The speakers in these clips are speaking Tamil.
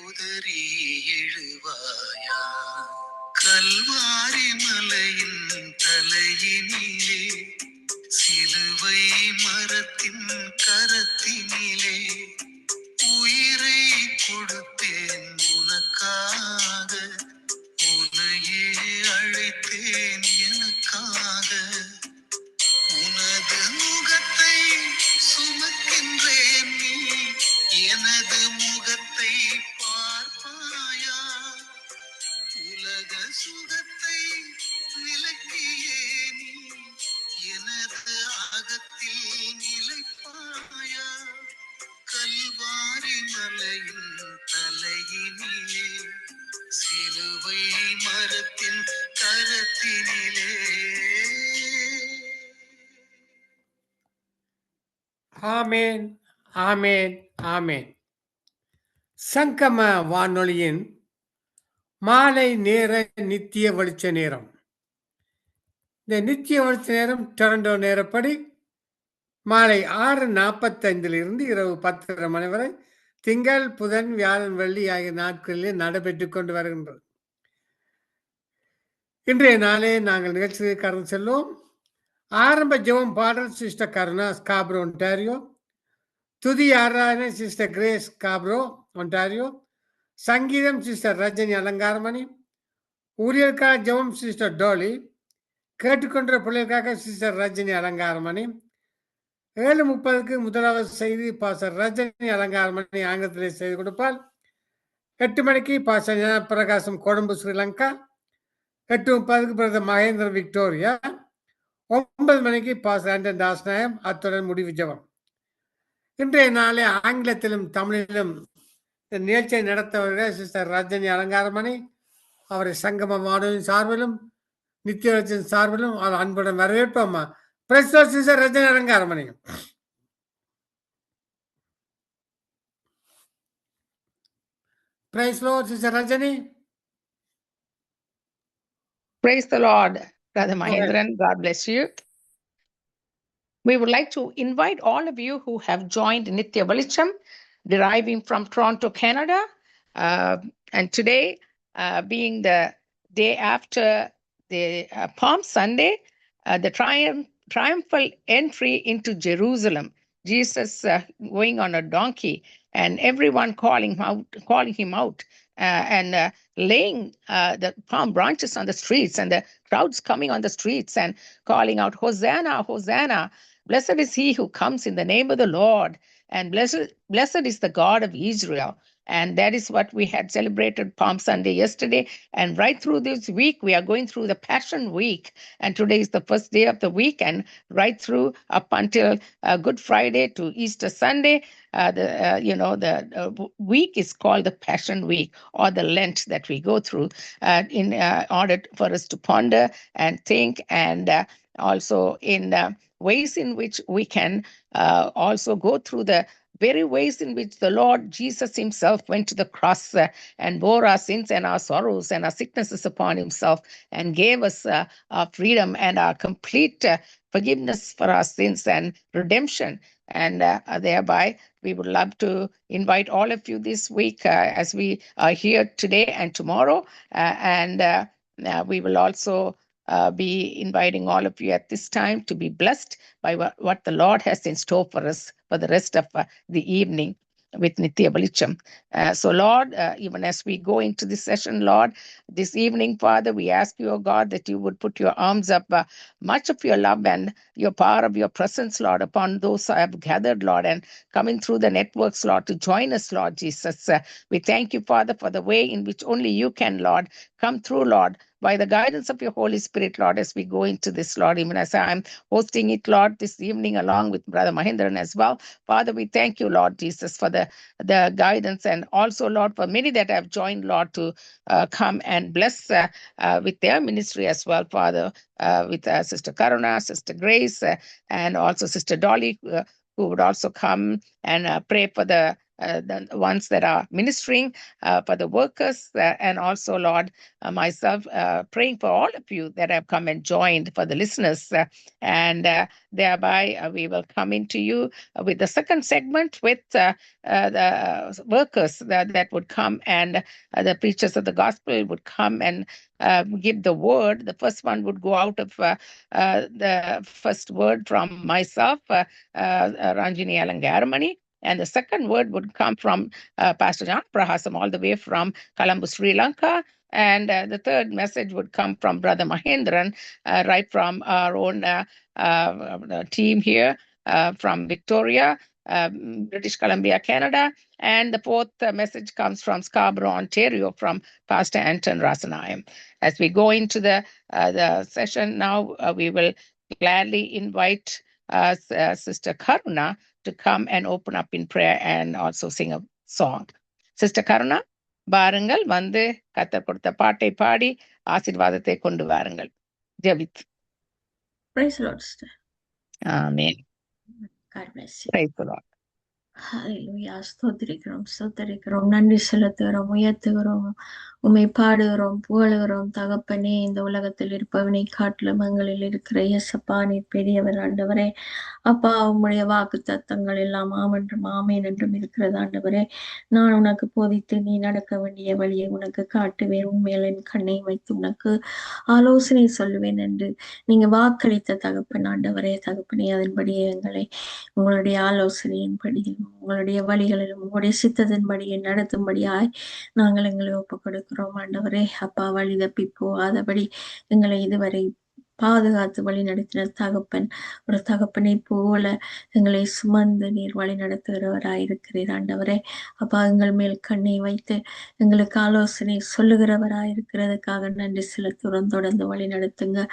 உதறி எழுவாயா? கல்வாரி மலையின் தலையினிலே, சிலுவை மரத்தின் கரத்தினிலே, உயிரை கொடுத்தேன் உனக்காக, உன்னையே அழைத்தேன் எனக்காக. உனது முகத்தை சுமக்கின்றேன், நீ எனது முகத்தை பார்ப்பாயா? உலக சுகத்தை விலக்கியே நீ எனது அகத்தில் நிலைப்பாயா? கல்வாரி மலையின் தலையினிலே, சிலுவை மரத்தின் கரத்தினிலே. ஆமேன், ஆமேன், ஆமேன். சங்கம வானொலியின் மாலை நேர நித்திய வெளிச்ச நேரம். இந்த நித்திய வெளிச்ச நேரம் டொரண்டோ நேரப்படி மாலை 6:45 இரவு 10:30 மணி வரை திங்கள், புதன், வியாழன், வெள்ளி ஆகிய நாட்களிலே நடைபெற்றுக் கொண்டு வருகின்றது. இன்றைய நாளே நாங்கள் நிகழ்ச்சியை கடந்து செல்வோம். ஆரம்ப ஜெபம் பாடல் சிஸ்டர் கருணா, ஸ்காப்ரோ, ஒன்டாரியோ. துதி ஆராதனை சிஸ்டர் கிரேஸ், ஸ்காப்ரோ, ஒன்டாரியோ. சங்கீதம் சிஸ்டர் ரஜினி அலங்காரமணி. ஊழியர்காக ஜெபம் சிஸ்டர் டோலி. கேட்டுக்கொண்ட பிள்ளைகளுக்காக சிஸ்டர் ரஜினி அலங்காரமணி. 7:30 முதலாவது செய்தி பாசர் ரஜினி அலங்காரமணி ஆங்கிலத்திலே செய்து கொடுப்பால். 8 மணிக்கு பாசர் பிரகாசம், கொழும்பு, ஸ்ரீலங்கா. 8:30 brother Mahendra, Victoria. 9 மணிக்கு பாசர் ஆண்டன் தாஸ்நாயம். அத்துடன் முடிவு ஜெபம். இன்றைய நாளே ஆங்கிலத்திலும் தமிழிலும் நிகழ்ச்சியை நடத்தவர்கள் சிஸ்டர் ரஜினி அலங்காரமணி. அவரை சங்கம வானொலியின் சார்பிலும் நித்திய வெளிச்சத்தின் சார்பிலும் அவர் அன்புடன் வரவேற்போம்மா. Praise the Lord sister Rajini Alangaramani. Praise the Lord sister Rajini. Praise the Lord, Brother Mahendran. God bless you. We would like to invite all of you who have joined Nitya Velicham, deriving from Toronto, Canada. And today, being the day after the Palm Sunday, the triumphal entry into Jerusalem, Jesus going on a donkey, and everyone calling him out, and laying the palm branches on the streets, and the crowds coming on the streets and calling out, Hosanna, Hosanna. Blessed is he who comes in the name of the Lord, and blessed is the God of Israel. And that is what we had celebrated Palm Sunday yesterday. And right through this week, we are going through the Passion Week. And today is the first day of the week. And right through up until Good Friday to Easter Sunday, the week is called the Passion Week, or the Lent that we go through in order for us to ponder and think, and also in ways in which we can also go through the very ways in which the Lord Jesus himself went to the cross and bore our sins and our sorrows and our sicknesses upon himself, and gave us our freedom and our complete forgiveness for our sins and redemption. And thereby, we would love to invite all of you this week as we are here today and tomorrow. And we will also be inviting all of you at this time to be blessed by what the Lord has in store for us for the rest of the evening with Nitya Velicham. So Lord, even as we go into this session, Lord, this evening, Father, we ask you, oh God, that you would put your arms up, much of your love and your power of your presence, Lord, upon those who have gathered, Lord, and coming through the networks, Lord, to join us, Lord Jesus. We thank you, Father, for the way in which only you can, Lord, come through, Lord, by the guidance of your Holy Spirit, Lord, as we go into this, Lord, even as I'm hosting it, Lord, this evening along with Brother Mahendran as well. Father, we thank you, Lord Jesus, for the guidance, and also, Lord, for many that have joined, Lord, to come and bless with their ministry as well, Father, with Sister Karuna, Sister Grace, and also Sister Dolly, who would also come and pray for the the ones that are ministering, for the workers, and also, Lord, myself, praying for all of you that have come and joined, for the listeners, and thereby we will come into you with the second segment with the workers that would come, and the preachers of the gospel would come and give the word. The first one would go out of the first word from myself, Ranjini Alangaramani, and the second word would come from Pastor John Prahasam, all the way from Colombo, Sri Lanka. And the third message would come from Brother Mahendran, right from our own team here from Victoria, British Columbia, Canada. And the fourth message comes from Scarborough, Ontario, from Pastor Anton Rasanayam. As we go into the session now, we will gladly invite Sister Karuna to come and open up in prayer and also sing a song. Sister Karuna, வாருங்கள் வந்து கர்த்தர் கொடுத்த பாட்டை பாடி ஆசீர்வாதத்தை கொண்டு வாருங்கள். ஜெபித்து. Praise the Lord, sister. Amen. God bless you. Praise the Lord. Hallelujah. ஸ்தோத்திரிக்கிறோம், நன்றி செலுத்துகிறோம், உயர்த்துகிறோம், உம்மை பாடுகிறோம், புகழுகிறோம். தகப்பனே, இந்த உலகத்தில் இருப்பவனை காட்டிலும் எங்களில் இருக்கிற இயேசப்பா, நீர் பெரியவர் ஆண்டவரே. அப்பா, உம்முடைய வாக்கு தத்தங்கள் எல்லாம் ஆமென்றும் ஆமேன் என்றும் இருக்கிறது ஆண்டவரே. நான் உனக்கு போதித்து நீ நடக்க வேண்டிய வழியை உனக்கு காட்டுவேன், உண்மையில் என் கண்ணை வைத்து உனக்கு ஆலோசனை சொல்லுவேன் என்று நீங்க வாக்களித்த தகப்பன் ஆண்டவரே. தகப்பனே, அதன்படியே எங்களை உங்களுடைய ஆலோசனையின்படியும் உங்களுடைய வழிகளிலும் உங்களுடைய சித்தத்தின்படியே நடத்தும்படியாய் நாங்கள் எங்களை ஒப்புக் கொடுக்கிறோம் ஆண்டவரே. அப்பா, வழி தப்பி போகாதபடி எங்களை இதுவரை பாதுகாத்து வழி நடத்தின தகப்பன், ஒரு தகப்பனை போல எங்களை சுமந்து நீர் வழி நடத்துகிறவராயிருக்கிறீர் ஆண்டவரே. அப்பா, எங்கள் மேல் கண்ணை வைத்து எங்களுக்கு ஆலோசனை சொல்லுகிறவராயிருக்கிறதுக்காக நன்றி செலுத்துகிறோம். தொடர்ந்து வழி நடத்துங்க,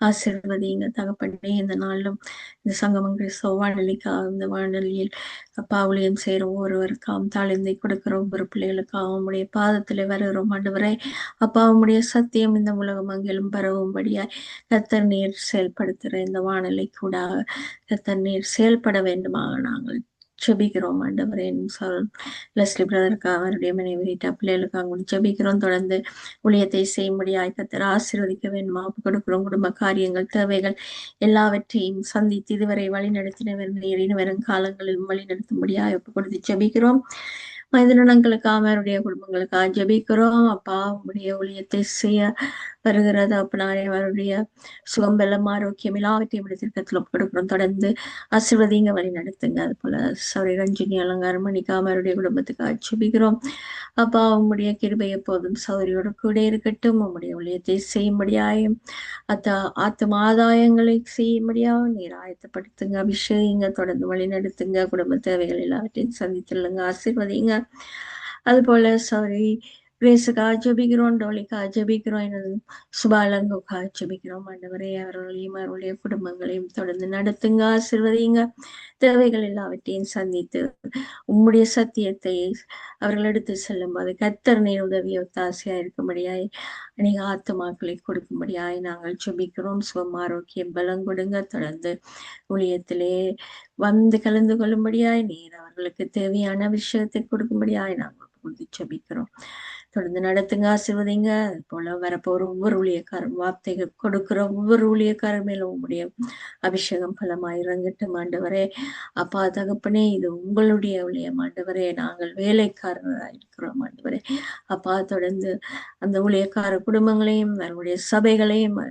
ஆசீர்வதிங்க தகப்பனே. இந்த நாளிலும் இந்த சங்கமம் கிறிஸ்தவ வானொலிக்காக, இந்த வானொலியில் அப்பா ஊழியம் செய்கிற ஒவ்வொருவருக்காகவும், தாழ்ந்தை கொடுக்கிற ஒவ்வொரு பிள்ளைகளுக்காகவும் உம்முடைய பாதத்தில் வருகிறோம் ஆண்டவரே. அப்பா, உம்முடைய சத்தியம் இந்த உலகம் அங்கிலும் பரவும்படியாய் கர்த்தர் நீர் செயல்படுத்துகிற இந்த வானொலி கூட கர்த்தர் நீர் செயல்பட வேண்டுமாக நாங்கள் ஜெபிக்கிறோம் ஆண்டவரே. லெஸ்லி பிரதருக்காக, அவருடைய மனைவி ரீட்டா பிள்ளைகளுக்காக ஜெபிக்கிறோம். தொடர்ந்து ஊழியத்தை செய்யும்படியாய் கர்த்தர் ஆசீர்வதிக்க வேண்டுமா ஒப்புக் கொடுக்கிறோம். குடும்ப காரியங்கள், தேவைகள் எல்லாவற்றையும் சந்தித்து இதுவரை வழி நடத்தினவர் நீர் இனி வரும் காலங்களில் வழி நடத்தும்படியாய் ஒப்புக் கொடுத்து ஜெபிக்கிறோம். மனிதனங்களுக்காக, அவருடைய குடும்பங்களுக்காக ஜெபிக்கிறோம். அப்பா, உங்களுடைய ஊழியத்தை செய்ய வருகிறது அப்படின்னாரே, அவருடைய சுகம், பலம், ஆரோக்கியம் எல்லாவற்றையும் திருக்கத்தில் ஒப்புக் கொடுக்கிறோம். தொடர்ந்து ஆசீர்வதிங்க, வழி நடத்துங்க. அது போல சௌரி ரஞ்சினி அலங்காரமணிக்காக, அவருடைய குடும்பத்துக்காக ஜெபிக்கிறோம். அப்பா, உங்களுடைய கிருபை எப்போதும் சௌரியோட கூட இருக்கட்டும். உங்களுடைய ஊழியத்தை செய்யும்படியாயும் ஆத்தும ஆதாயங்களை செய்யும்படியாகவும் நீர் ஆயத்தப்படுத்துங்க, அபிஷேகிங்க, தொடர்ந்து வழி நடத்துங்க. குடும்ப தேவைகள் எல்லாவற்றையும் சந்தித்துள்ளுங்க, ஆசீர்வதிங்க. அது போல சௌரி கிரேஸுக்காக ஜெபிக்கிறோம், டோலிக்காக ஜெபிக்கிறோம், எனது சுபாலங்குக்காக ஜெபிக்கிறோம் ஆண்டவரே. அவர்களையும் அவருடைய குடும்பங்களையும் தொடர்ந்து நடத்துங்க, ஆசீர்வதிங்க. தேவைகள் எல்லாவற்றையும் சந்தித்து உம்முடைய சத்தியத்தை அவர்கள் எடுத்து செல்லும் போது கர்த்தர் நீர் உதவி ஒத்தாசையா இருக்கும்படியாய் அநேக ஆத்துமாக்களை கொடுக்கும்படியாய் நாங்கள் ஜெபிக்கிறோம். சுகம், ஆரோக்கியம், பலம் கொடுங்க. தொடர்ந்து ஊழியத்திலே வந்து கலந்து கொள்ளும்படியாய் நீர் அவர்களுக்கு தேவையான விஷயத்தை கொடுக்கும்படியாய் நாங்கள் ஜெபிக்கிறோம். தொடர்ந்து நடத்துங்க, ஆசீர்வதிங்க. அது போல வரப்போற ஒவ்வொரு ஊழியக்காரர், வார்த்தைகள் கொடுக்கிற ஒவ்வொரு ஊழியக்காரர் மேலும் உங்களுடைய அபிஷேகம் பலமாய் இறங்கட்டும் ஆண்டவரே. அப்பா தகப்பனே, இது உங்களுடைய ஊழியம் ஆண்டவரே. நாங்கள் வேலைக்காரராக இருக்கிறோம் ஆண்டவரே. அப்பா, தொடர்ந்து அந்த ஊழியக்கார குடும்பங்களையும் அவருடைய சபைகளையும்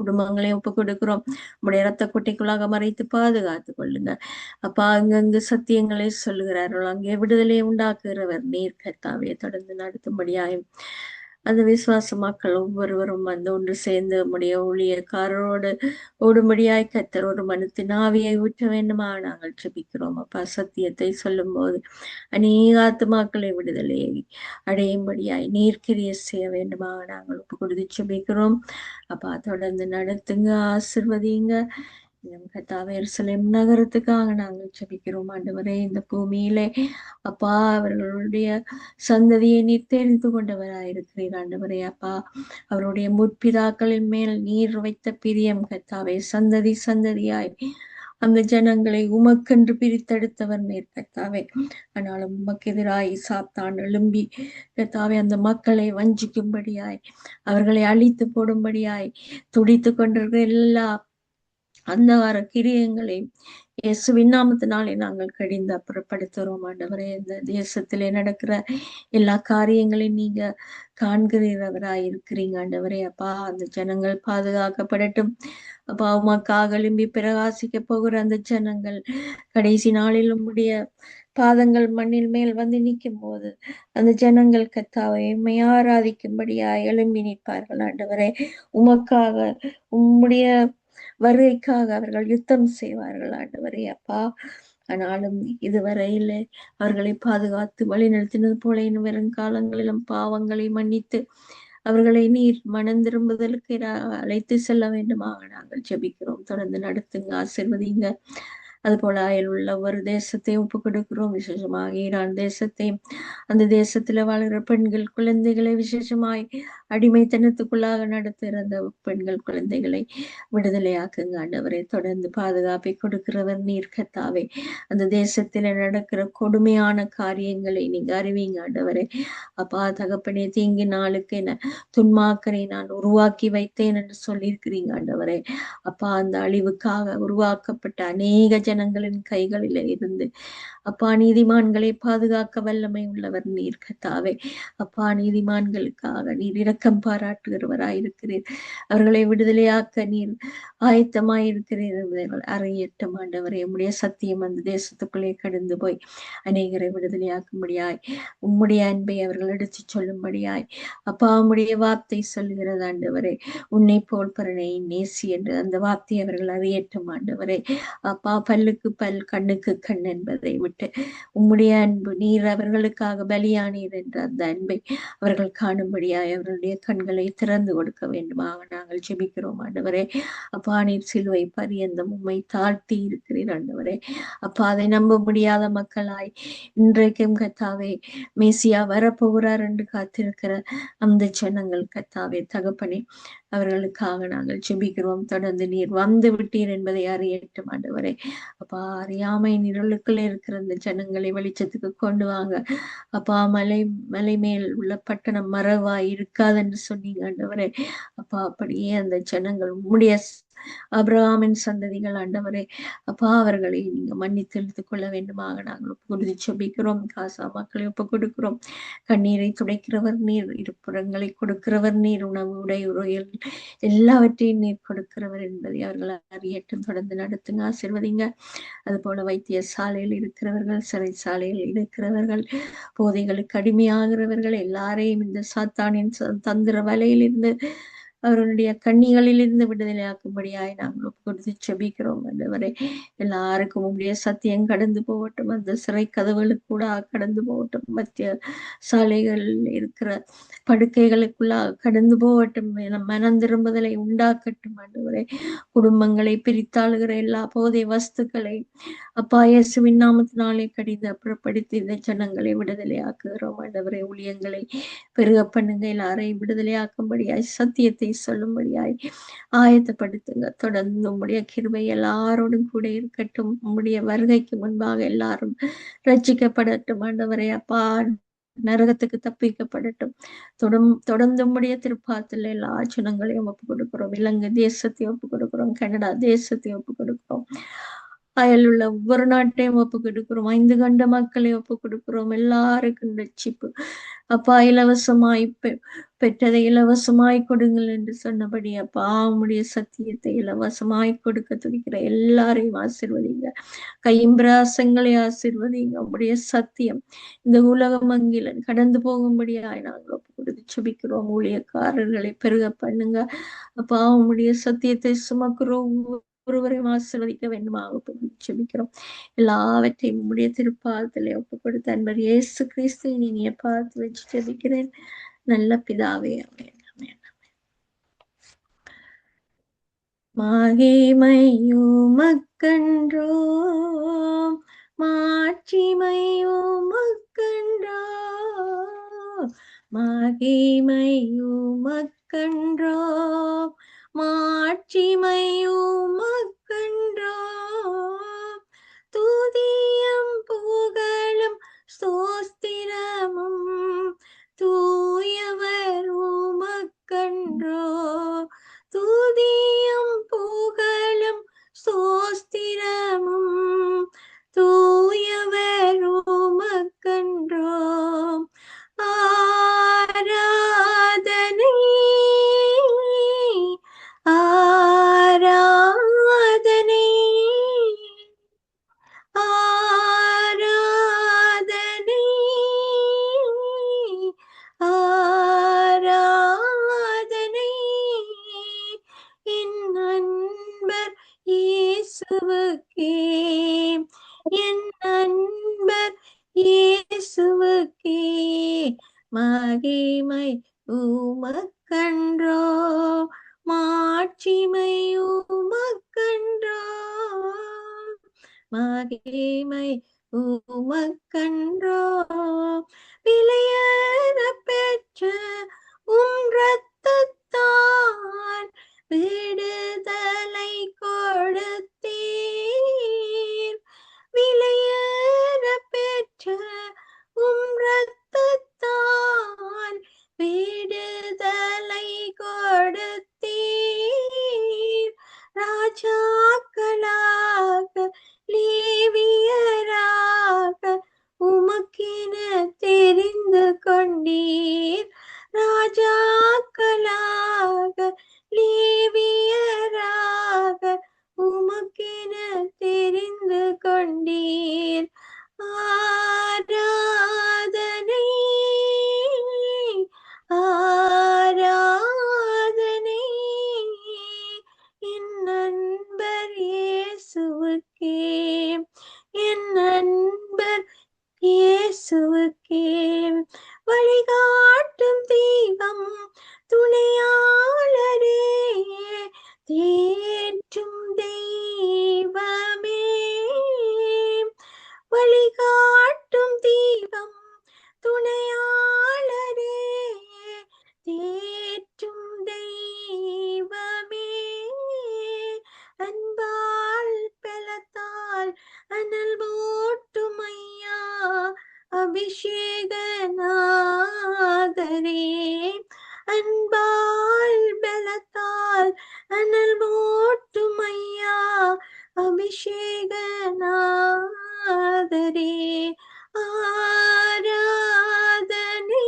குடும்பங்களையும் ஒப்புக் கொடுக்கிறோம். உங்களுடைய இரத்த குட்டைக்குள்ளாக மறைத்து பாதுகாத்து கொள்ளுங்க அப்பா. அங்கங்கு சத்தியங்களை சொல்லுகிறார்கள், அங்கே விடுதலை உண்டாக்குகிறவர் நீர் கர்த்தாவே. தொடர்ந்து நடத்தும்படியாயும் அந்த விசுவாச மக்கள் ஒவ்வொருவரும் வந்து ஒன்று சேர்ந்து நம்முடைய ஊழியக்காரரோடு ஓடும்படியாய் கர்த்தர் ஒரு மனத்தின் ஆவியை ஊற்ற வேண்டுமா நாங்கள் ஜெபிக்கிறோம் அப்பா. சத்தியத்தை சொல்லும் போது அநேக ஆத்துமாக்களை விடுதலையை அடையும்படியாய் நீர்க்கிரிய செய்ய வேண்டுமா நாங்கள் ஒப்பு கொடுத்து ஜெபிக்கிறோம் அப்பா. தொடர்ந்து நடத்துங்க, ஆசிர்வதிங்க. கர்த்தாவே, எருசலேம் நகரத்துக்காக நாங்கள் ஜெபிக்கிறோம் ஆண்டவரே. இந்த பூமியிலே அப்பா அவர்களுடைய சந்ததியை நீர் தெரிந்து கொண்டவராயிருக்கிறீர் ஆண்டவரே. அப்பா, அவருடைய முற்பிதாக்களின் மேல் நீர் வைத்த பிரியம் கர்த்தாவே சந்ததி சந்ததியாய் அந்த ஜனங்களை உமக்கென்று பிரித்தெடுத்தவர் நீர் கர்த்தாவே. ஆனாலும் உமக்கு எதிராய் சாத்தான் எழும்பி கர்த்தாவே அந்த மக்களை வஞ்சிக்கும்படியாய், அவர்களை அழித்து போடும்படியாய் துடித்து கொண்டிருக்கிற எல்லா அந்த வார கிரியங்களையும் இயேசுவின் நாமத்தினாலே நாங்கள் கடிந்து அப்புறப்படுத்துகிறோம் ஆண்டவரே. இந்த தேசத்திலே நடக்கிற எல்லா காரியங்களையும் நீங்க காண்கிறவராய் இருக்கிறீங்க ஆண்டவரே. அப்பா, அந்த ஜனங்கள் பாதுகாக்கப்படட்டும் அப்பா. உமக்காக எழும்பி பிரகாசிக்க போகிற அந்த ஜனங்கள் கடைசி நாளில் உம்முடைய பாதங்கள் மண்ணில் மேல் வந்து நிற்கும் போது அந்த ஜனங்கள் கர்த்தாவை உம்மை ஆராதிக்கும்படியாய் எழும்பி நிற்பார்கள் ஆண்டவரே. உமக்காக உம்முடைய வருகைக்காக அவர்கள் யுத்தம் செய்வார்கள் ஆண்டவரே அப்பா. ஆனாலும் இதுவரையில அவர்களை பாதுகாத்து வழிநடத்தினது போல இன்னும் வருங்காலங்களிலும் பாவங்களை மன்னித்து அவர்களை நீர் மனம் திரும்புதலுக்கு அழைத்து செல்ல வேண்டுமாக நாங்கள் ஜெபிக்கிறோம். தொடர்ந்து நடத்துங்க, ஆசீர்வதிங்க. அதுபோல அயல் உள்ள ஒரு தேசத்தையும் ஒப்பு கொடுக்கிறோம், விசேஷமாக ஈரான் தேசத்தையும். அந்த தேசத்துல வாழ்கிற பெண்கள் குழந்தைகளை விசேஷமாய் அடிமைத்தனத்துக்குள்ளாக நடத்துகிற அந்த பெண்கள் குழந்தைகளை விடுதலையாக்குங்க ஆண்டவரே. தொடர்ந்து பாதுகாப்பை கொடுக்கிறவர் நீர் கர்த்தாவே. அந்த தேசத்துல நடக்கிற கொடுமையான காரியங்களை நீங்க அறிவீங்க ஆண்டவரே. அப்பா தகப்பனே, தீங்கி நாளுக்கு என துன்மாக்கரை நான் உருவாக்கி வைத்தேன் என்று சொல்லியிருக்கிறீங்க ஆண்டவரே. அப்பா, அந்த அழிவுக்காக உருவாக்கப்பட்ட அநேக ஜனங்களின் கைகளில இருந்து அப்பா நீதிமான்களை பாதுகாக்க வல்லமை உள்ளவர் நீர் கர்த்தாவே. அப்பா, நீதிமான்களுக்காக நீர் இரக்கம் பாராட்டுகிறவராயிருக்கிறீர். அவர்களை விடுதலையாக்க நீர் ஆயத்தமாயிருக்கிறீர்கள். அறையட்டும் ஆண்டவரே. உம்முடைய சத்தியம் அந்த தேசத்துக்குள்ளே கடந்து போய் அநேகரை விடுதலையாக்கும்படியாய், உம்முடைய அன்பை அவர்கள் எடுத்து சொல்லும்படியாய் அப்பா உம்முடைய வார்த்தை சொல்லுகிறது ஆண்டவரே. உன்னை போல் பரனை நேசி என்று அந்த வார்த்தை அவர்கள் அறியட்டும் ஆண்டவரே. அப்பா, பல்லுக்கு பல் கண்ணுக்கு கண் என்பதை விட்டு உம்முடைய அன்பு, நீர் அவர்களுக்காக பலியானீர் என்ற அந்த அன்பை அவர்கள் காணும்படியாய் அவர்களுடைய கண்களை திறந்து கொடுக்க வேண்டுமாக நாங்கள் ஜெபிக்கிறோம் ஆண்டவரே. அப்பா, நீர் சிலுவை பரியந்தம் உம்மை தாழ்த்தி இருக்கிறீர் ஆண்டவரே. அப்பா, அதை நம்ப முடியாத மக்களாய் இன்றைக்கும் கர்த்தாவே மேசியா வரப்போகிறார் என்று காத்திருக்கிற அந்த ஜனங்கள் கர்த்தாவே தகப்பனே, அவர்களுக்காக நாங்கள் ஜெபிக்கிறோம். தொடர்ந்து நீர் வந்து விட்டீர் என்பதை அறியட்டும் ஆண்டவரே. அப்பா, அறியாமை நிரலுக்குள்ள இருக்கிற அந்த ஜனங்களை வெளிச்சத்துக்கு கொண்டு வாங்க அப்பா. மலை மேல் உள்ள பட்டணம் மறைவாய் இருக்காது என்று சொன்னீங்க ஆண்டவரே. அப்பா, அப்படியே அந்த ஜனங்கள் உம்முடைய அபிரகாமின் சந்ததிகள் ஆண்டவரே. அப்பா, அவர்களை நீங்க மன்னித்து இழுத்துக் கொள்ள வேண்டுமாக நாங்கள் ஒப்பு கொடுத்து ஜெபிக்கிறோம். காசா மக்களை ஒப்பு கொடுக்கிறோம். கண்ணீரை துடைக்கிறவர் நீர், இருப்புறங்களை கொடுக்கிறவர் நீர், உணவு உடை உரையல் எல்லாவற்றையும் நீர் கொடுக்கிறவர் என்பதை அவர்கள் அறியட்டும். தொடர்ந்து நடத்துங்க, ஆசீர்வதிங்க. அது போல வைத்தியசாலையில் இருக்கிறவர்கள், சிறைச்சாலையில் இருக்கிறவர்கள், போதைகளுக்கு அடிமையாகிறவர்கள் எல்லாரையும் இந்த சாத்தானின் தந்திர வலையிலிருந்து அவர்களுடைய கண்ணிகளிலிருந்து விடுதலையாக்கும்படியாய் நாங்கள் ஒப்பு கொடுத்து ஜெபிக்கிறோம் ஆண்டவரே. எல்லாருக்கும் உங்களுடைய சத்தியம் கடந்து போகட்டும். அந்த சிறை கதவுகளுக்கு கூட கடந்து போகட்டும். மத்திய சாலைகள் இருக்கிற படுக்கைகளுக்குள்ளாக கடந்து போகட்டும். மனம் திரும்புதலை உண்டாக்கட்டும் ஆண்டவரே. குடும்பங்களை பிரித்தாளுகிற எல்லா போதை வஸ்துக்களை அப்பா இயேசுவின் நாமத்தினாலே கடிந்து அப்புறப்படுத்தி இந்த ஜனங்களை விடுதலையாக்குகிறோம் ஆண்டவரே. ஊழியங்களை பெருக பண்ணுங்க. எல்லாரையும் விடுதலையாக்கும்படியாய், சத்தியத்தை சொல்லும்படியாய் ஆயத்தப்படுத்துங்க. தொடர்ந்து உம்முடைய கிருபை எல்லாரோடும் கூட இருக்கட்டும். உம்முடைய வருகைக்கு முன்பாக எல்லாரும் ரட்சிக்கப்படட்டும் ஆண்டவரே. அப்பா, நரகத்துக்கு தப்பிக்கப்படட்டும். தொடர்ந்து உம்முடைய திருப்பாத்துல எல்லா ஜனங்களையும் ஒப்பு கொடுக்கிறோம். இலங்கை தேசத்தை ஒப்பு கொடுக்கிறோம். கனடா தேசத்தை ஒப்பு கொடுக்கிறோம். அயல் உள்ள ஒவ்வொரு நாட்டையும் ஒப்பு கொடுக்கிறோம். 5 கண்ட மக்களை ஒப்பு கொடுக்கிறோம். எல்லாருக்கும் ரட்சிப்பு அப்பா இலவசமாய் பெற்றதை இலவசமாய் கொடுங்கள் என்று சொன்னபடி அப்பா உம்முடைய சத்தியத்தை இலவசமாய் கொடுக்க துடிக்கிற எல்லாரையும் ஆசீர்வதிங்க. கைம்பிராசங்களை ஆசீர்வதிங்க. உம்முடைய சத்தியம் இந்த உலகம் அங்கில கடந்து போகும்படியாய் நாங்கள் ஒப்பு கொடுத்து ஜெபிக்கிறோம். ஊழியக்காரர்களை பெருக பண்ணுங்க அப்பா. உம்முடைய சத்தியத்தை சுமக்கிறோம். ஒருவரையும் ஆசீர்வதிக்க வேண்டுமாக ஜெபிக்கிறோம். எல்லாவற்றையும் உம்முடைய திருப்பாதத்திலே ஒப்பு கொடுத்த அன்பர் இயேசு கிறிஸ்து இனிய பார்த்து வச்சு ஜெபிக்கிறேன் நல்ல பிதாவே. ஆமென். ஆமென். மகிமையுமக்கன்றோ மாட்சிமையுமக்கன்றோ மகிமையுமக்கன்றோ மாட்சிமையுமக்கன்றோ ஸ்தோத்திரமும் தூயவர் உமக்கன்றோ துதியும் புகழும் ஸ்தோத்திரமும் தூயவர் உமக்கன்றோ ஆராதனை ஆராதனை ஆராதனை ஆராதனை என் நண்பர் இயேசுவுக்கே என் நண்பர் இயேசுவுக்கே மகிமை உமக்கன்றோ மாட்சிமை உமக்கன்றோ மகிமை உமக்கன்றோ விலையேற பெற்ற இரத்தத்தால் விடுதலை கொடுத்தீர் விலையேற பெற்ற இரத்தத்தால் விடுதலை கொடுத்தீர் ராஜாக்களாக லேவியராக உமக்கென தெரிந்து கொண்டீர் ராஜாக்களாக லேவியராக உமக்கென தெரிந்து கொண்டீர் ஆராதனை ஆராதனை என் நண்பர் இயேசுவுக்கே என் நண்பர் இயேசுவுக்கே வழிகாட்டும் தெய்வம் துணையாளரே தேற்றும் தெய்வமே வழிகாட்டும் தெய்வம் துணையாளரே தேற்றும் தெய்வமே அன்பால் பலத்தால் அனல் மூட்டும் ஐயா அபிஷேகநாதரே அன்பால் பலத்தால் அனல் மூட்டும் ஐயா அபிஷேகநாதரே ஆராதனை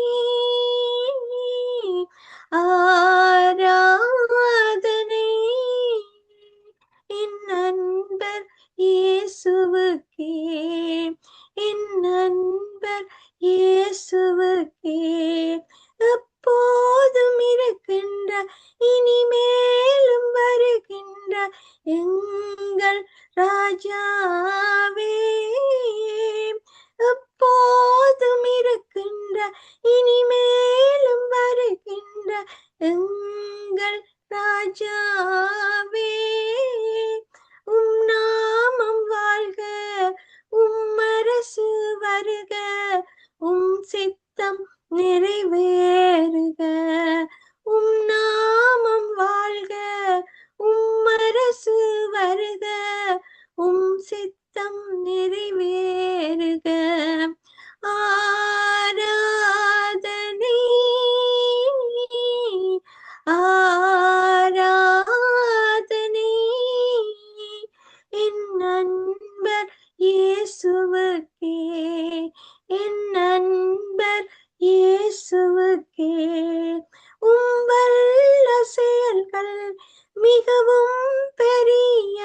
ஆராதனை என் நண்பர் இயேசுவுக்கே என் நண்பர் இயேசுவுக்கே எப்போதும் இருக்கின்ற இனிமேலும் வருகின்ற எங்கள் ராஜாவே எப்போதும் இருக்கின்ற இனிமேலும் வருகின்ற எங்கள் ராஜாவே உம் நாமம் வாழ்க உம் அரசு வருக உம் சித்தம் நிறைவேறுக உம் நாமம் வாழ்க உம் அரசு வருக உம் சித்தம் நிறைவேறுக ஆராதனை ஆராதனை என் நண்பர் இயேசுவுக்கே என் நண்பர் இயேசுவுக்கே உம் வல்ல செயல்கள் மிகவும் பெரிய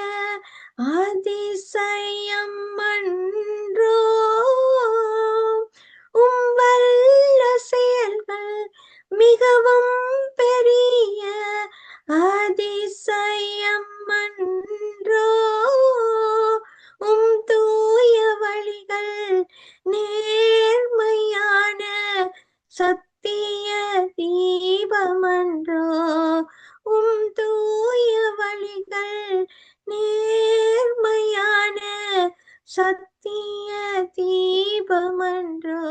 அதிசயம் அன்றோ உம் வல்ல செயல்கள் மிகவும் பெரிய அதிசயம் அன்றோ உம் தூய வழிகள் நேர்மையான சத்திய தீபமன்றோ உம் தூய வழிகள் நேர்மையான சத்திய தீபமன்றோ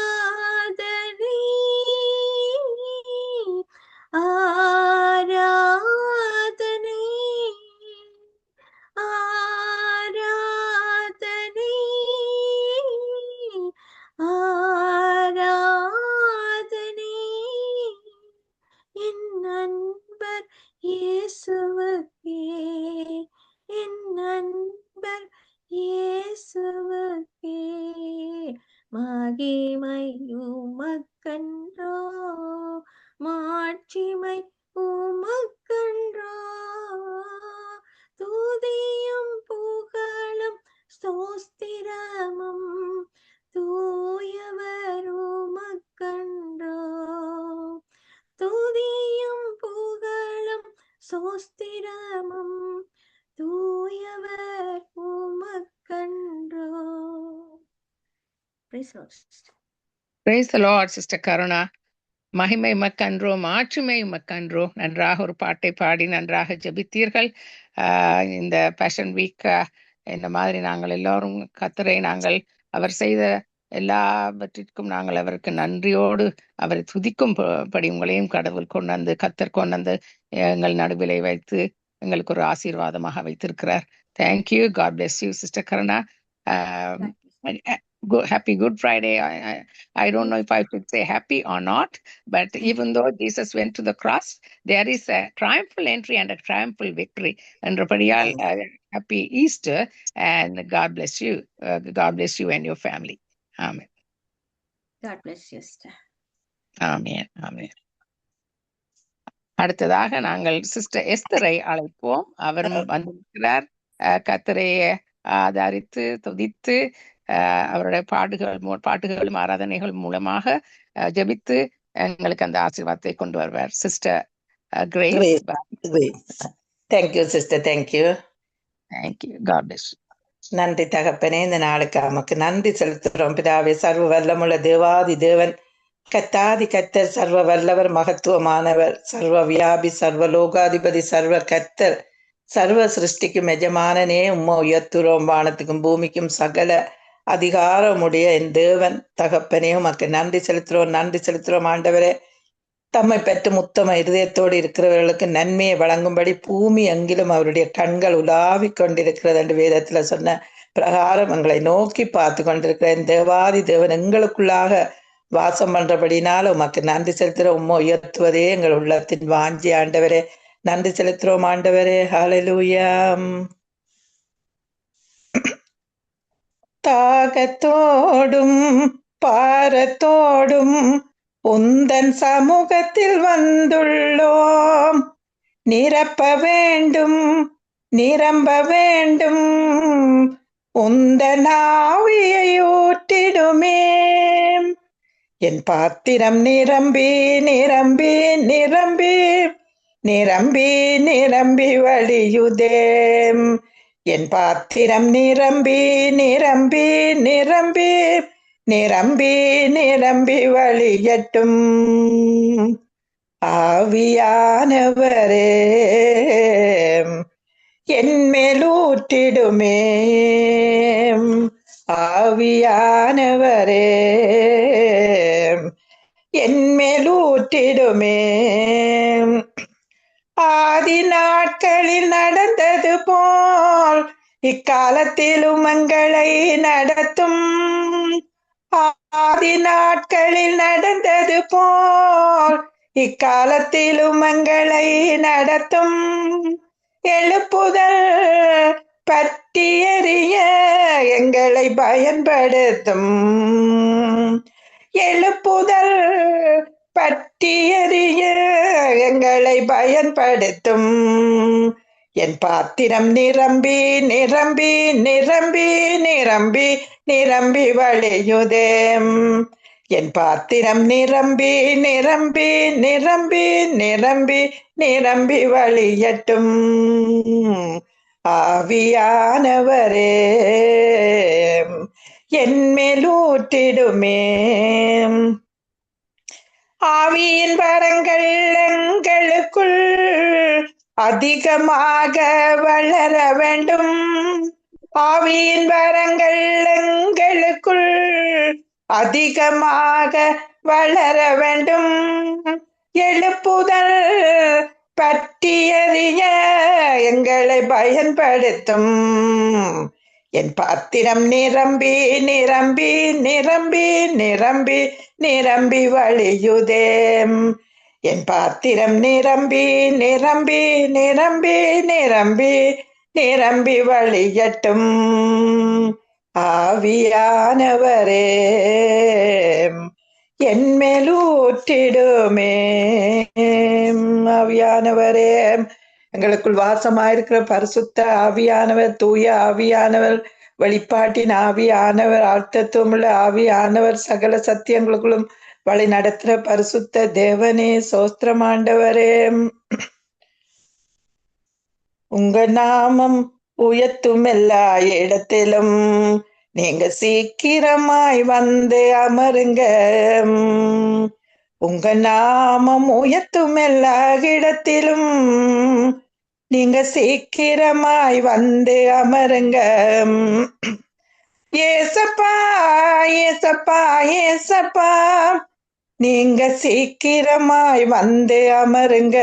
ஆராதனை ஆராதனை ஆராதனை மகிமை உமக்கன்றோ, மாட்சிமை உமக்கன்றோ, துதியும் புகழும் ஸ்தோத்திரமும் தூயவர் உமக்கன்றோ, துதியும் புகழும் ஸ்தோத்திரமும் தூயவர் உமக்கன்றோ. Praise the Lord, sister. Praise the Lord, Sister Karuna. மகிமை உமக்கன்றோ, மாட்சிமை உமக்கன்றோ. நன்றாக ஒரு பாட்டை பாடி நன்றாக ஜெபித்தீர்கள். இந்த பேஷன் வீக் இந்த மாதிரி நாங்கள் எல்லாரும் கர்த்தரை நாங்கள் அவர் செய்த எல்லாவற்றிற்கும் நாங்கள் அவருக்கு நன்றியோடு அவரை துதிக்கும் படி உங்களையும் கடவுள் கொண்டு வந்து கர்த்தர் கொண்டு வந்து எங்கள் நடுவிலை வைத்து எங்களுக்கு ஒரு ஆசீர்வாதமாக வைத்திருக்கிறார். Thank you. God bless you, sister Karuna. Happy Good Friday. I don't know if I should say happy or not, but even though Jesus went to the cross, there is a triumphal entry and a triumphal victory. And happy Easter, and God bless you. God bless you and your family. Amen. God bless you, sister. Amen. Amen. அடுத்ததாக நாங்கள் சிஸ்டர் எஸ்தரை அழைப்போம். அவரும் வந்திருக்கிறார். கர்த்தரை ஆதரித்து துதித்து அவருடைய பாட்டுகளும் ஆராதனைகள் மூலமாக ஜெபித்து எங்களுக்கு அந்த ஆசீர்வாதத்தை கொண்டு வருவார். Sister grace. Thank you sister. Thank you. God bless you. நன்றி தகப்பனே, இந்த நாளுக்கு நமக்கு நன்றி செலுத்துகிறோம். பிதாவே, சர்வ வல்லமுள்ள தேவாதி தேவன், கத்தாதி கத்தர், சர்வ வல்லவர், மகத்துவமானவர், சர்வ வியாபி, சர்வ லோகாதிபதி, சர்வ கத்தர், சர்வ சிருஷ்டிக்கும் எஜமானனே, உம்மை உயர்த்துறோம். வானத்துக்கும் பூமிக்கும் சகல அதிகாரமுடைய என் தேவன் தகப்பனே, உமக்கு நன்றி செலுத்துறோம் ஆண்டவரே. தம்மை பெற்று முத்தம இருதயத்தோடு இருக்கிறவர்களுக்கு நன்மையை வழங்கும்படி பூமி எங்கிலும் அவருடைய கண்கள் உலாவிக் கொண்டிருக்கிறது என்று வேதத்துல சொன்ன பிரகாரம் எங்களை நோக்கி பார்த்து கொண்டிருக்கிற என் தேவாதி தேவன் எங்களுக்குள்ளாக வாசம் பண்றபடினால உமக்கு நன்றி செலுத்துறோம். உம்மை உயர்த்துவதே எங்கள் உள்ளத்தின் வாஞ்சி ஆண்டவரே. நன்றி செலுத்துறோம் ஆண்டவரே. ஹல்லேலூயா. தாகத்தோடும் பாரத்தோடும் உந்தன் சமூகத்தில் வந்துள்ளோம். நிரப்ப வேண்டும், நிரம்ப வேண்டும், உந்தன் ஆவியை ஊற்றிடுமே. என் பாத்திரம் நிரம்பி நிரம்பி நிரம்பி நிரம்பி நிரம்பி வழியுதே. என் பாத்திரம் நிரம்பி நிரம்பி நிரம்பி நிரம்பி நிரம்பி வழியட்டும். ஆவியானவரே என் மேலூற்றிடுமே. ஆவியானவரே என் மேலூற்றிடுமே. ஆதி நாட்களில் நடந்தது போல் இக்காலத்திலும் எங்களை நடத்தும். ஆதி நாட்களில் நடந்தது போல் இக்காலத்திலும் எங்களை நடத்தும். எழுப்புதல் பற்றி எறிய எங்களை பயன்படுத்தும். எழுப்புதல் பற்றி எறிய எங்களை பயன்படுத்தும். என் பாத்திரம் நிரம்பி நிரம்பி நிரம்பி நிரம்பி நிரம்பி வழியுதே. என் பாத்திரம் நிரம்பி நிரம்பி நிரம்பி நிரம்பி நிரம்பி வழியட்டும். ஆவியானவரே என் மேலூற்றிடுமே. ஆவியின் வரங்கள் எங்களுக்குள் அதிகமாக வளர வேண்டும். ஆவியின் வரங்கள் எங்களுக்குள் அதிகமாக வளர வேண்டும். எழுப்புதல் பற்றி எறிய எங்களை பயன்படுத்தும். என் பாத்திரம் நிரம்பி நிரம்பி நிரம்பி நிரம்பி நிரம்பி வழியுதே. என் பாத்திரம் நிரம்பி நிரம்பி நிரம்பி நிரம்பி நிரம்பி வழியட்டும். ஆவியானவரே என்மேலூற்றிடுமே. ஆவியானவரே, எங்களுக்குள் வாசமாயிருக்கிற பரிசுத்த ஆவியானவர், தூய ஆவியானவர், வெளிப்பாட்டின் ஆவியானவர், அர்த்தத்துவமுள்ள ஆவியானவர், சகல சத்தியங்களுக்குள்ளும் வழி நடத்துற பரிசுத்த தேவனே, சோஸ்திரமாண்டவரே, உங்க நாமம் உயர்த்தும் எல்லா இடத்திலும் நீங்க சீக்கிரமாய் வந்து அமருங்க. உங்க நாமம் உயர்த்தும் எல்லா இடத்திலும் நீங்க சீக்கிரமாய் வந்து அமருங்க. ஏசப்பா ஏசப்பா ஏசப்பா, நீங்க சீக்கிரமாய் வந்து அமருங்க.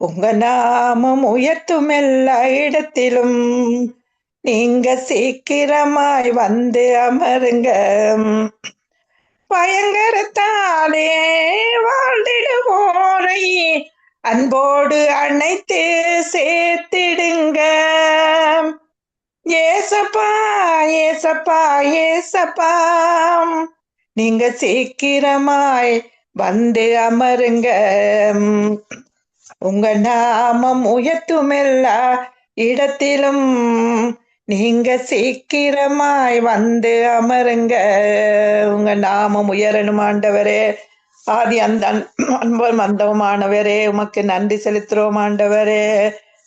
உங்க நாமம் உயர்த்தும் எல்லா இடத்திலும் நீங்க சீக்கிரமாய் வந்து அமருங்க. பயங்கரத்தாலே வாழ்ந்திடுவோரை அன்போடு அணைத்து சேர்த்திடுங்க. ஏசப்பா ஏசப்பா ஏசப்பா, நீங்க சீக்கிரமாய் வந்து அமருங்க. உங்க நாமம் உயர்த்தும் எல்லா இடத்திலும் நீங்க சீக்கிரமாய் வந்து அமருங்க. உங்க நாமம் உயரணும் ஆண்டவரே. ஆதி அந்த அன்பும் அந்தமானவரே, உமக்கு நன்றி செலுத்துறோம் ஆண்டவரே.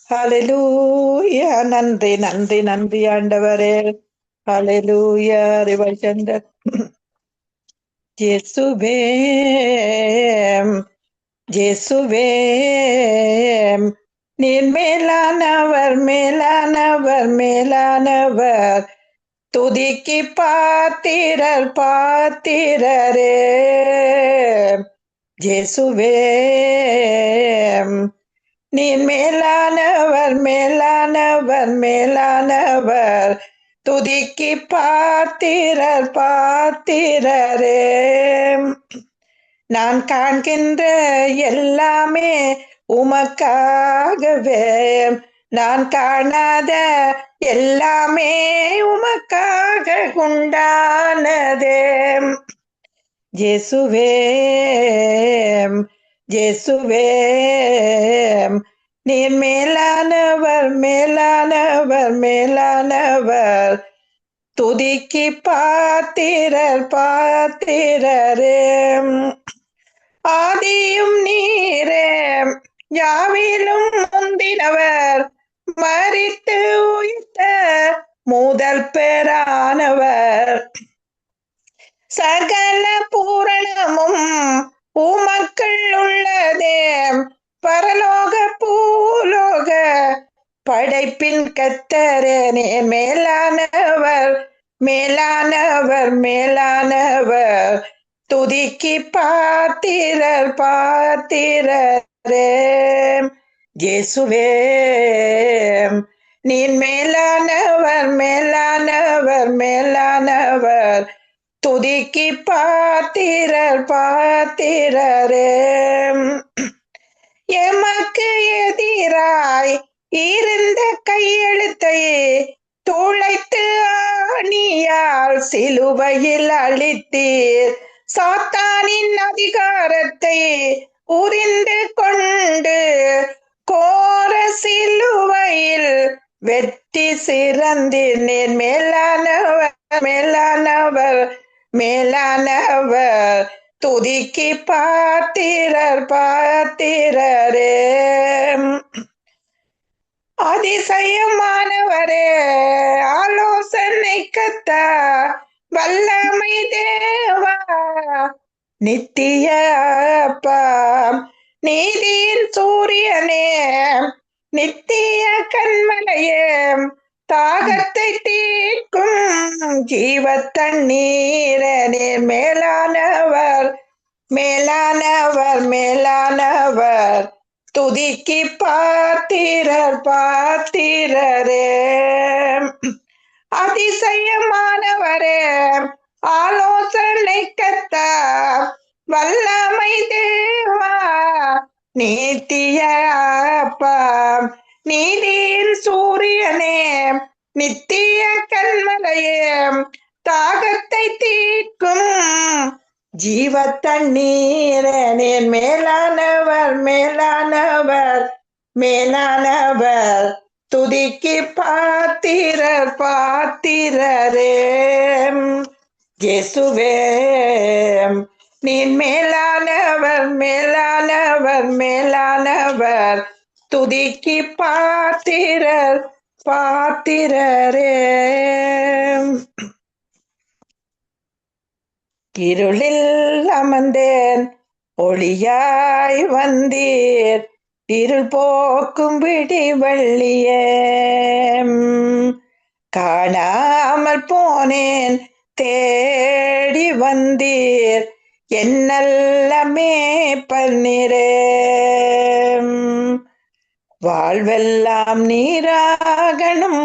ஹalleluya, நன்றி நன்றி நன்றி ஆண்டவரே. ஹalleluya. ரிவர்சந்தர் இயேசுவே இயேசுவே, நீர் மேலானவர் மேலானவர் மேலானவர், துதிக்கு பாத்திரர் பாத்திரரே. இயேசுவே, நீர் மேலானவர் மேலானவர் மேலானவர், துதிக்கு பாத்திரர் பாத்திரரே. நான் காண்கின்ற எல்லாமே உமக்காகவே, நான் காணாத எல்லாமே உமக்காக உண்டானதே. இயேசுவே இயேசுவே, நீர் மேலானவர் மேலானவர் மேலானவர், துதிக்கு பாத்திரர் பாத்திரரே. ஆதியும் நீரே, யாவிலும் முந்தினவர், மரித்து உயிர்த்த முதல் பேரானவர், சகல பூரணமும் உமக்குள் உள்ளதே. பரலோக பூலோக படைப்பின் கர்த்தரே, நீர் மேலானவர் மேலானவர் மேலானவர், துதிக்கு பாத்திரர் பாத்திரரே. இயேசுவே, நீர் மேலானவர் மேலானவர் மேலானவர், துதிக்கு பாத்திரர் பாத்திரரே. எமக்கு எதிராய் இருந்த கையெழுத்தை துளைத்து ஆணியால் சிலுவையில் அழித்தீர். சாத்தானின் அதிகாரத்தை உரிந்து கொண்டு கோர சிலுவையில் வெற்றி சிறந்தீர். நீர் மேலானவர் மேலானவர் மேலானவர், துதிக்கு பாத்திரர் பாத்திரரே. அதிசயமானவரே, ஆலோசனை கர்த்தா, வல்லமை தேவா, நித்திய அப்பா, நீதியின் சூரியனே, நித்திய கண்மலையே, தாகத்தை தீர்க்கும் ஜீவ தண்ணீரே. நீர் மேலானவர் மேலானவர் மேலானவர், துதிக்கு பாத்திரர் பாத்திரரே. அதிசயமானவரே, ஆலோசனை கர்த்தா, வல்லமை தேவா, நித்திய அப்பா, நீதியின் சூரியனே, நித்திய கண்மலையே தாகத்தை தீர்க்கும் ஜீவ தண்ணீரே நீர் மேலானவர் மேலானவர் மேலானவர் துதிக்கு பாத்திரர் பாத்திரரே இயேசுவே நீர் மேலானவர் மேலானவர் மேலானவர் துதிக்கு பாத்திரர் பாத்திரரே இருளில் அமர்ந்தேன் ஒளியாய் வந்தீர் இருள் போக்கும் விடிவள்ளியே காணாமல் போனேன் தேடி வந்தீர் என்னல்லமே பன்னிரே வாழ்வெல்லாம் நீராகணும்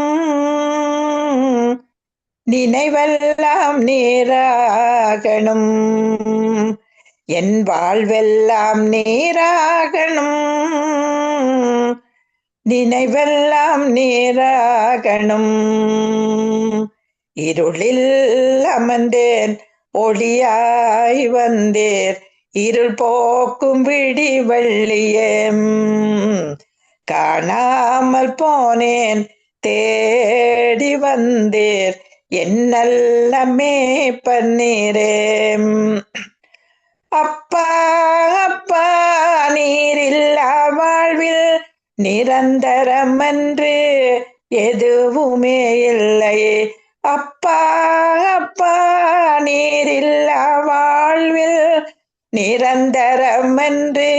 நினைவெல்லாம் நீராகணும் என் வாழ்வெல்லாம் நீராகணும் நினைவெல்லாம் நீராகணும் இருளில் அமர்ந்தேன் ஒளியாய் வந்தேர் இருள் போக்கும் விடிவள்ளியே காணாமல் போனேன் தேடி வந்தேர் என்னல்லமே பன்னீரே அப்பா அப்பா நீரில்லா வாழ்வில் நிரந்தரமன்று எதுவுமே இல்லை அப்பா அப்பா நீரில்லா வாழ்வில் நிரந்தரமன்று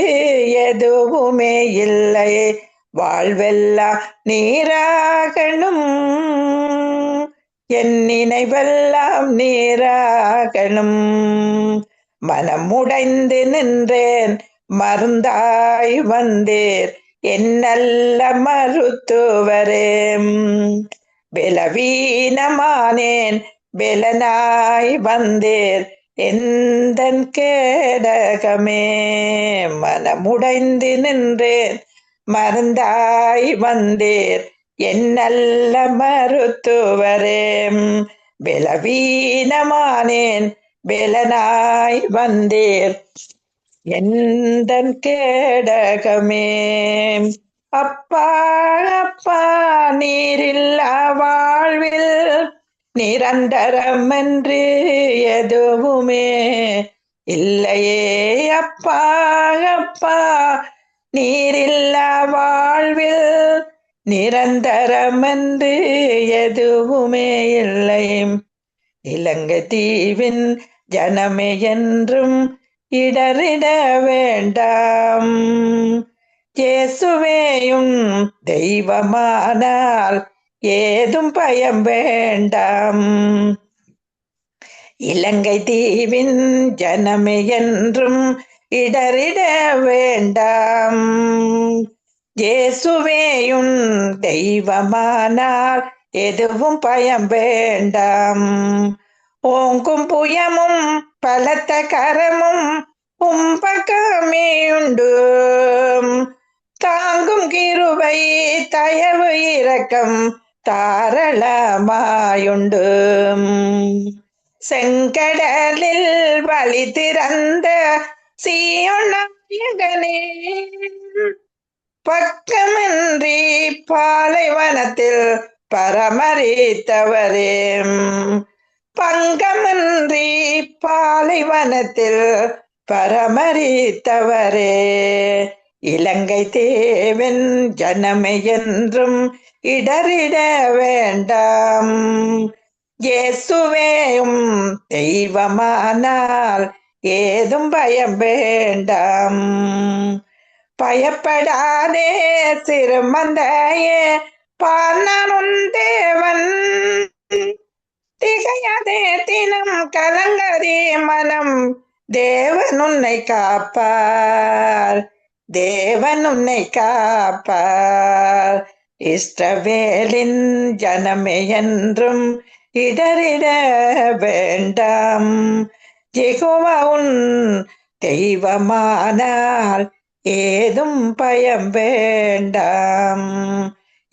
எதுவுமே இல்லை வாழ்வெல்லாம் நீராகணும் என் நினைவெல்லாம் நீராகணும் மனமுடைந்து நின்றேன் மருந்தாய் வந்தேர் என்னல்ல மருத்துவரே பலவீனமானேன் பெலனாய் வந்தேர் எந்தன் கேடகமே மனமுடைந்து நின்றேன் மருந்தாய் வந்தேர் என்னல்ல மருத்துவரே பலவீனமானேன் பெலனாய் வந்தேர் எந்தன் கேடகமே அப்பா அப்பா நீரில்லா வாழ்வில் நிரந்தரமென்று எதுவுமே இல்லையே அப்பா அப்பா நீரில்லா வாழ்வில் நிரந்தரமென்று எதுவுமே இல்லை இலங்கை தீவின் ஜனமே என்றும் இடறிட வேண்டாம் இயேசுவேயும் தெய்வமானால் ஏதும் பயம் வேண்டாம் இலங்கை தீவின் ஜனமே என்றும் இடறிட வேண்டாம் இயேசுவேயும் தெய்வமானால் எதுவும் பயம் வேண்டாம் ஓங்கும் புயமும் பலத்த கரமும் உம்பக்கமே உண்டு தாங்கும் கிருபை தயவு இரக்கம் தாராளமாயுண்டு செங்கடலில் வழி திறந்த சீயோன் நாயகனே பக்கமின்றி பாலைவனத்தில் பரமரித்தவரே பங்கமின்றி பாலைவனத்தில் பரமரித்தவரே இலங்கை தேவன் ஜனமே என்றும் இடறிட வேண்டாம் இயேசுவேயும் தெய்வமானால் ஏதும் பயம் வேண்டாம் பயப்படாதே சிறுமந்தையே பார் உன் தேவன் திகையாதே தினம் கலங்கதே மனம் தேவன் உன்னை காப்பார் தேவன் உன்னை காப்பார் இஸ்ரவேலின் ஜனமே என்றும் இடறிட வேண்டாம் யெகோவா உன் தெய்வமானால் ஏதும் பயம் வேண்டாம்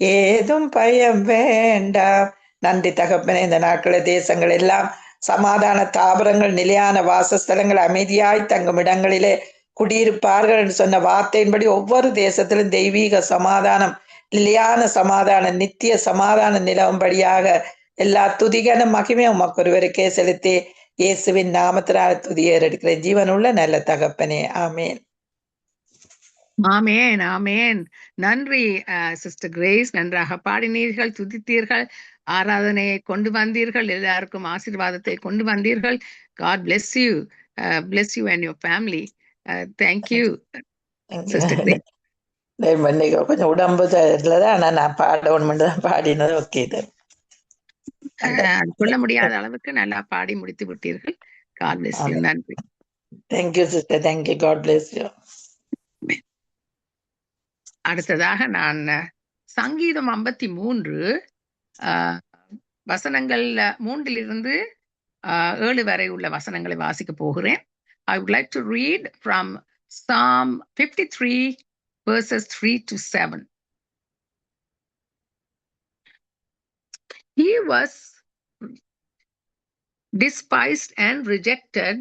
ஏதும் பயம் வேண்டாம். நன்றி தகப்பனே. இந்த நாட்கள தேசங்கள் எல்லாம் சமாதான தாபரங்கள், நிலையான வாசஸ்தலங்கள், அமைதியாய் தங்கும் இடங்களிலே குடியிருப்பார்கள் என்று சொன்ன வார்த்தையின்படி ஒவ்வொரு தேசத்திலும் தெய்வீக சமாதானம், நிலையான சமாதானம், நித்திய சமாதானம் நிலவும்படியாக எல்லா துதிகன மகிமையும் உமக்கு ஒருவருக்கே செலுத்தி இயேசுவின் நாமத்தினால் துதியேறெடுக்கிறேன். ஜீவனுள்ள நல்ல தகப்பனே, ஆமேன். ஆமேன், ஆமேன். நன்றி சிஸ்டர் கிரேஸ், நன்றாக பாடினீர்கள், துதித்தீர்கள், ஆராதனையை கொண்டு வந்தீர்கள், எல்லாருக்கும் ஆசீர்வாதத்தை கொண்டு வந்தீர்கள். God bless you, bless you and your family. Thank you, sister grace. கொஞ்சம் உடம்பு சரியில்லை, ஆனா நான் பாடணும் தான் பாடினது. ஓகே, சொல்ல முடியாத அளவுக்கு நல்லா பாடி முடித்து விட்டீர்கள். God bless you. நன்றி. Thank you sister, thank you, God bless you. அடுத்ததாக நான் சங்கீதம் 53 வசனங்கள் 3 7 வரை உள்ள வசனங்களை வாசிக்க போகிறேன். I would like to read from Psalm 53 verses 3 to 7. He was despised and rejected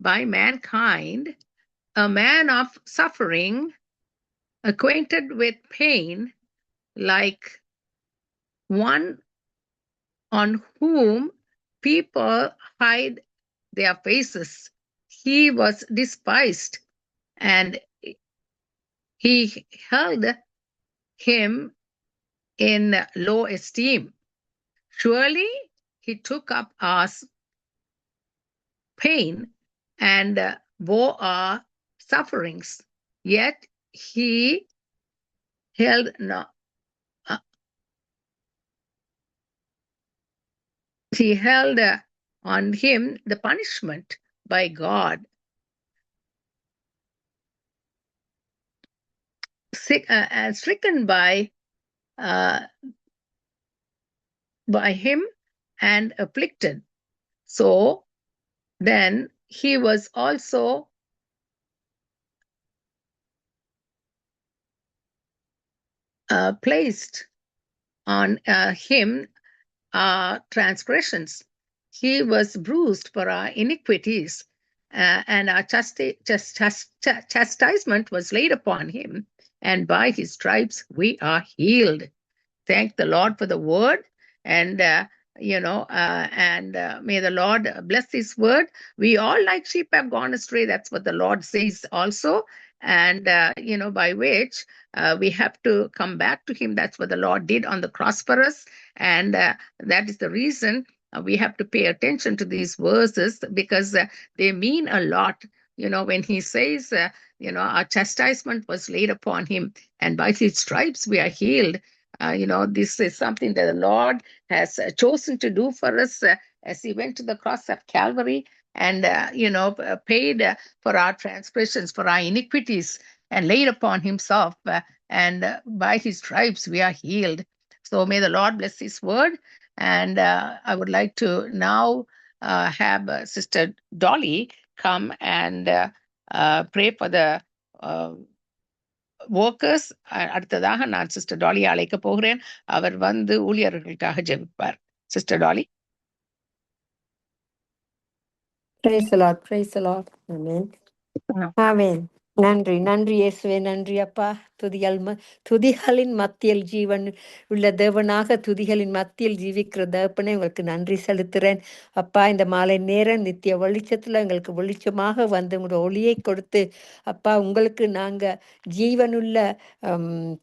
by mankind, a man of suffering, acquainted with pain, like one on whom people hide their faces. He was despised, and he held him in low esteem. Surely he took up our pain and bore our sufferings, yet he held not. He held on him the punishment by God. Stricken by him and afflicted. So then he was also placed on him transgressions. He was bruised for our iniquities, and our chastisement was laid upon him, and by his stripes we are healed. Thank the Lord for the word, and may the Lord bless his word. We all like sheep have gone astray. That's what the Lord says also, and by which we have to come back to him. That's what the Lord did on the cross for us, and that is the reason we have to pay attention to these verses, because they mean a lot. When he says our chastisement was laid upon him, and by his stripes we are healed. This is something that the Lord has chosen to do for us as he went to the cross of Calvary and paid for our transgressions, for our iniquities, and laid upon himself, and by his stripes we are healed. So may the Lord bless his word, and I would like to now have Sister Dolly come and pray for the workers. அடுத்ததாக நான் சிஸ்டர் டாலியை அழைக்க போகிறேன். அவர் வந்து ஊழியர்களுக்காக ஜெபிப்பார். Sister Dolly. Praise the Lord, praise the Lord. Amen. Amen. நன்றி நன்றி இயேசுவே, நன்றி அப்பா. துதிகளின் மத்தியில் ஜீவன் உள்ள தேவனாக துதிகளின் மத்தியில் ஜீவிக்கிற தேவனே உங்களுக்கு நன்றி செலுத்துகிறேன் அப்பா. இந்த மாலை நேரம் நித்திய வெளிச்சத்தில் எங்களுக்கு வெளிச்சமாக வந்து உங்களோட ஒளியை கொடுத்து அப்பா, உங்களுக்கு நாங்கள் ஜீவனுள்ள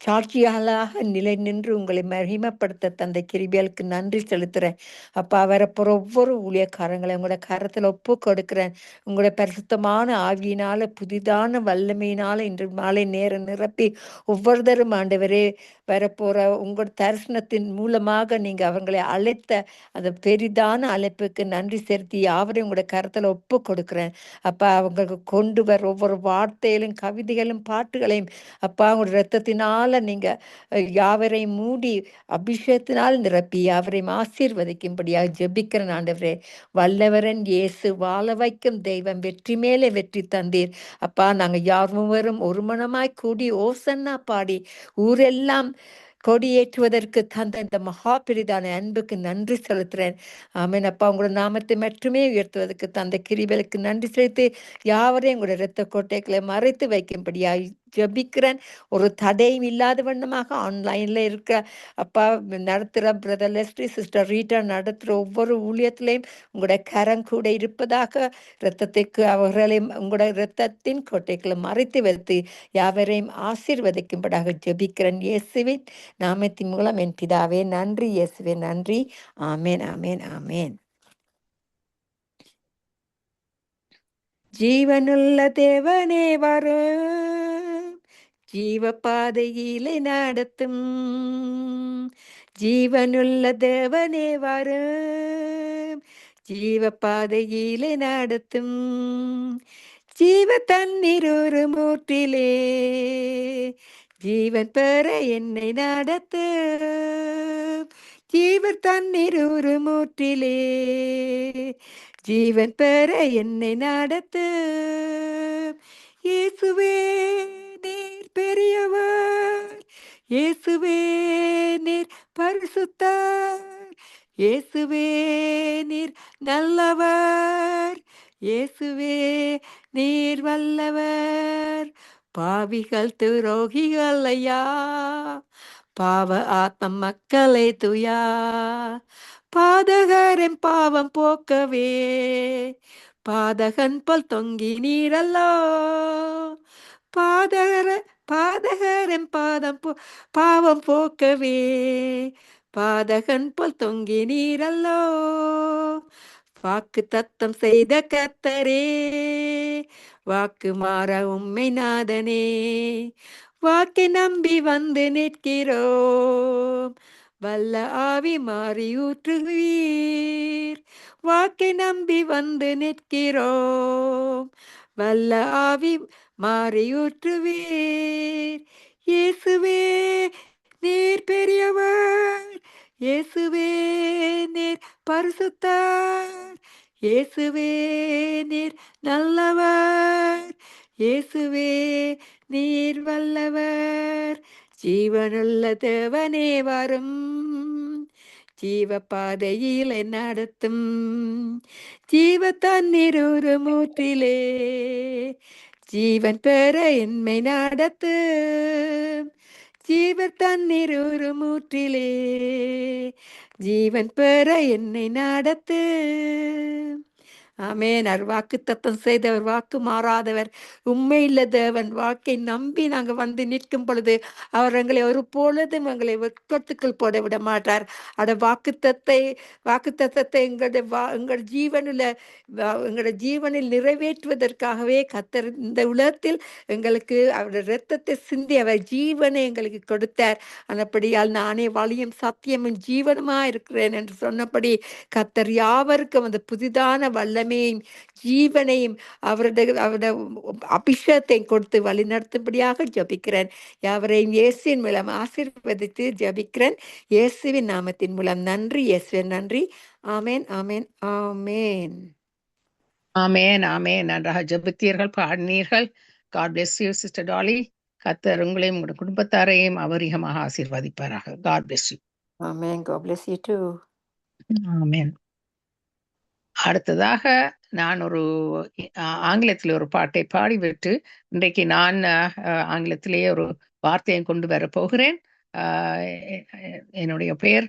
சாட்சியாளாக நிலை நின்று உங்களை மகிமைப்படுத்த தந்தை கிருபைகளுக்கு நன்றி செலுத்துகிறேன் அப்பா. வரப்போகிற ஒவ்வொரு ஊழியக்காரங்களை உங்களோட கரத்தில் ஒப்பு கொடுக்கிறேன். உங்களோட பரிசுத்தமான ஆவியினால புதிதான வல்லமையினால இன்று மாலை நேரம் நிரப்பி ஒவ்வொருத்தரும் ஆண்டவரே வரப்போற உங்கள் தரிசனத்தின் மூலமாக நீங்க அவங்களை அழைத்த அந்த பெரிதான அழைப்புக்கு நன்றி செலுத்தி யாவரையும் உங்களோட கருத்துல ஒப்பு கொடுக்குறேன் அப்பா. அவங்களுக்கு கொண்டு வர ஒவ்வொரு வார்த்தையிலும் கவிதைகளும் பாட்டுகளையும் அப்பா உங்களோட ரத்தத்தினால நீங்க யாவரையும் மூடி அபிஷேகத்தினால் நிரப்பி யாவரையும் ஆசீர்வதிக்கும்படியாக ஜெபிக்கிறேன் ஆண்டவரே. வல்லவரன் இயேசு வாழ வைக்கும் தெய்வம் வெற்றி மேலே வெற்றி தந்தீர் அப்பா. நாங்கள் யாரும் ஒரு மனமாய் கூடி ஓசன்னா பாடி ஊரெல்லாம் கொடியேற்றுவதற்கு தந்த இந்த மகா பெரிதான அன்புக்கு நன்றி செலுத்துறேன். ஆமென் அப்பா. உங்களோட நாமத்தை மட்டுமே உயர்த்துவதற்கு தந்த கிருபைகளுக்கு நன்றி செலுத்தி யாவரையும் உங்களோட இரத்த கோட்டைகளை மறைத்து வைக்கும்படியாய் ஜெபிக்கிறேன். ஒரு தடையும் இல்லாத வண்ணமாக ஆன்லைன்ல இருக்க அப்பா நடத்துகிற பிரதர் லெஸ்லி, சிஸ்டர் ரீட்டா நடத்துகிற ஒவ்வொரு ஊழியத்திலையும் உங்களோட கரம் கூட இருப்பதாக இரத்தத்துக்கு அவர்களையும் உங்களோட இரத்தத்தின் கோட்டைகளை மறைத்து வைத்து யாவரையும் ஆசீர்வதிக்கும்படியாக ஜெபிக்கிறேன். இயேசுவின் நாமத்தின் மூலம் என் பிதாவே நன்றி. இயேசுவே நன்றி. ஆமேன் ஆமேன் ஆமேன். ஜீவனுள்ள தேவனே வரும், ஜீவ பாதையிலே நடத்தும். ஜீவனுள்ள தேவனே வரும், ஜீவ பாதையிலே நடத்தும். ஜீவ தண்ணீர் ஒரு மூட்டிலே ஜீவன் பெற என்னை நடத்தும். ஜீவ தண்ணீர் ஒரு மூட்டிலே ஜீவன் பெற என்னை நடத்தும். இயேசுவே நீர் பெரியவர், இயேசுவே நீர் பரிசுத்தர், இயேசுவே நீர் நல்லவர், இயேசுவே நீர் வல்லவர். பாவிகள் துரோகிகள் ஐயா, பாவ ஆத்ம மக்களே துயா, பாதகரின் பாவம் போக்கவே பாதகன் போல் தொங்கி நீரல்லோ. பாதகரின் பாவம் போக்கவே பாதகன் போல் தொங்கி நீரல்லோ. வாக்கு தத்தம் செய்த கர்த்தரே, வாக்கு மாற உம்மை நாதனே, வாக்கை நம்பி வந்து நிற்கிறோம், வல்ல ஆவி மாறி ஊற்றுவீர். வாக்கை நம்பி வந்து நிற்கிறோம், வல்ல ஆவி மாறி ஊற்றுவீர். இயேசுவே நீர் பெரியவர், இயேசுவே நீர் பரிசுத்தர், இயேசுவே நீர் நல்லவர், இயேசுவே நீர் வல்லவர். ஜீவனுள்ள தேவனே வரும், ஜீவ பாதையிலே நடத்தும். ஜீவ தண்ணீர் ஒரு மூற்றிலே ஜீவன் பெற என்னை நடத்தும். ஜீவ தண்ணீர் ஒரு மூற்றிலே ஜீவன் பெற என்னை நடத்தும். ஆமென். வாக்கு தத்தம் செய்தவர், வாக்கு மாறாதவர், உண்மையுள்ள தேவன். வாக்கை நம்பி நாங்கள் வந்து நிற்கும் பொழுது அவர் எங்களை ஒரு பொழுதும் எங்களை வெட்கத்துக்குள் போட விட மாட்டார். அட வாக்கு தத்தத்தை எங்கள் ஜீவனில் நிறைவேற்றுவதற்காகவே கர்த்தர் இந்த உலகத்தில் எங்களுக்கு அவருடைய இரத்தத்தை சிந்தி அவர் ஜீவனை எங்களுக்கு கொடுத்தார். அதன்படியால் நானே வழியும் சத்தியமும் ஜீவனுமா இருக்கிறேன் என்று சொன்னபடி கர்த்தர் யாவருக்கும் அந்த புதிதான வல்லமையும் ஜீவனையும் அவருடைய அபிஷேகத்தையும் கொடுத்து வழி நடத்தும்படியாக ஜபிக்கிறேன். யாவரையும் இயேசுவின் மூலம் ஆசீர்வதித்து ஜபிக்கிறேன். இயேசுவின் நாமத்தின் மூலம் நன்றி. இயேசுவின் நன்றி. ஆமேன் ஆமேன் ஆமேன் ஆமேன் ஆமேன். நன்றாக ஜெபித்தீர்கள், பாடினீர்கள். God bless you, Sister Dolly. கர்த்தர் உங்களையும் உங்களுடைய குடும்பத்தாரையும் அபரிகமாக ஆசீர்வதிப்பாராக. God bless you. Amen. God bless you too. ஆமேன். அடுத்ததாக நான் ஒரு ஆங்கிலத்தில் ஒரு பாட்டை பாடிவிட்டு இன்றைக்கு நான் ஆங்கிலத்திலேயே ஒரு வார்த்தையை கொண்டு வர போகிறேன். என்னுடைய பெயர்